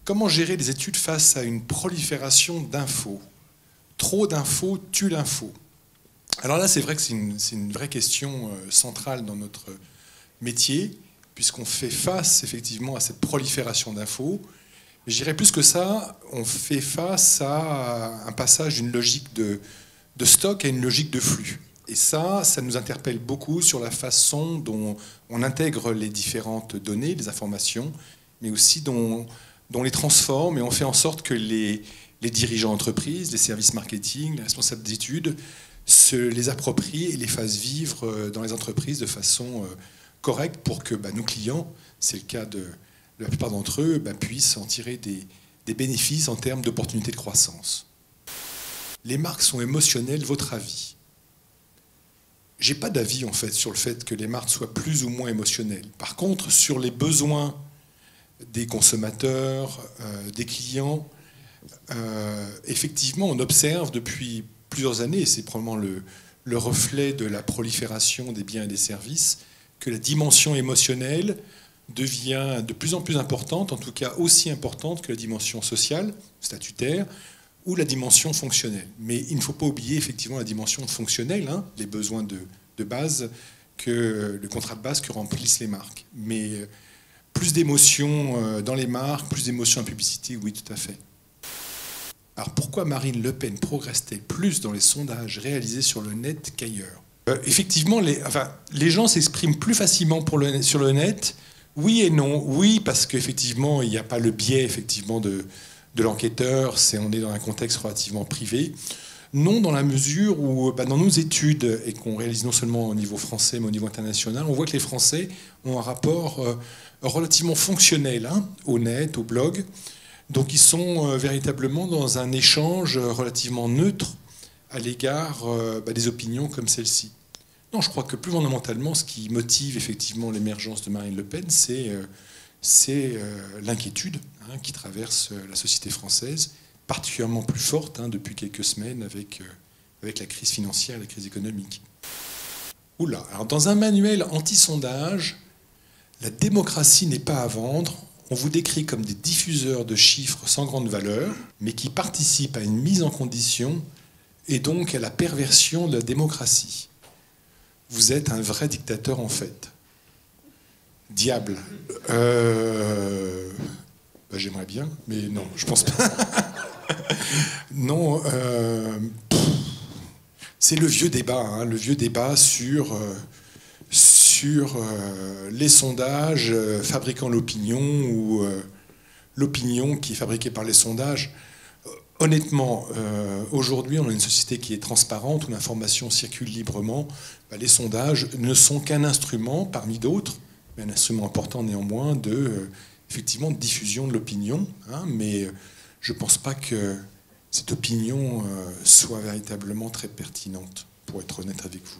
Comment gérer les études face à une prolifération d'infos? Trop d'infos tue l'info. Alors là, c'est vrai que c'est une vraie question centrale dans notre métier, puisqu'on fait face effectivement à cette prolifération d'infos. Mais je dirais plus que ça, on fait face à un passage d'une logique de stock à une logique de flux. Et ça nous interpelle beaucoup sur la façon dont on intègre les différentes données, les informations, mais aussi dont on les transforme et on fait en sorte que les dirigeants d'entreprise, les services marketing, les responsables d'études se les approprient et les fassent vivre dans les entreprises de façon correcte pour que nos clients, c'est le cas de la plupart d'entre eux, puissent en tirer des bénéfices en termes d'opportunités de croissance. Les marques sont émotionnelles, votre avis? J'ai pas d'avis en fait sur le fait que les marques soient plus ou moins émotionnelles. Par contre, sur les besoins des consommateurs, des clients, effectivement, on observe depuis plusieurs années, et c'est probablement le reflet de la prolifération des biens et des services, que la dimension émotionnelle devient de plus en plus importante, en tout cas aussi importante que la dimension sociale, statutaire, ou la dimension fonctionnelle. Mais il ne faut pas oublier effectivement la dimension fonctionnelle, les besoins de base, le contrat de base que remplissent les marques. Mais plus d'émotions dans les marques, plus d'émotions en publicité, oui, tout à fait. Alors pourquoi Marine Le Pen progresse-t-elle plus dans les sondages réalisés sur le net qu'ailleurs? Effectivement, les gens s'expriment plus facilement sur le net. Oui et non. Oui, parce qu'effectivement, il n'y a pas le biais effectivement, de l'enquêteur. On est dans un contexte relativement privé. Non, dans la mesure où, dans nos études, et qu'on réalise non seulement au niveau français, mais au niveau international, on voit que les Français ont un rapport relativement fonctionnel au net, au blog. Donc ils sont véritablement dans un échange relativement neutre à l'égard des opinions comme celle-ci. Non, je crois que plus fondamentalement, ce qui motive effectivement l'émergence de Marine Le Pen, c'est l'inquiétude qui traverse la société française, particulièrement plus forte depuis quelques semaines avec la crise financière, la crise économique. Oula, alors dans un manuel anti-sondage, la démocratie n'est pas à vendre. On vous décrit comme des diffuseurs de chiffres sans grande valeur, mais qui participent à une mise en condition et donc à la perversion de la démocratie. Vous êtes un vrai dictateur en fait. Diable. J'aimerais bien, mais non, je pense pas. Non, c'est le vieux débat sur les sondages fabriquant l'opinion ou l'opinion qui est fabriquée par les sondages. Honnêtement, aujourd'hui, on a une société qui est transparente, où l'information circule librement. Les sondages ne sont qu'un instrument parmi d'autres, mais un instrument important néanmoins effectivement, de diffusion de l'opinion. Mais je ne pense pas que cette opinion soit véritablement très pertinente, pour être honnête avec vous.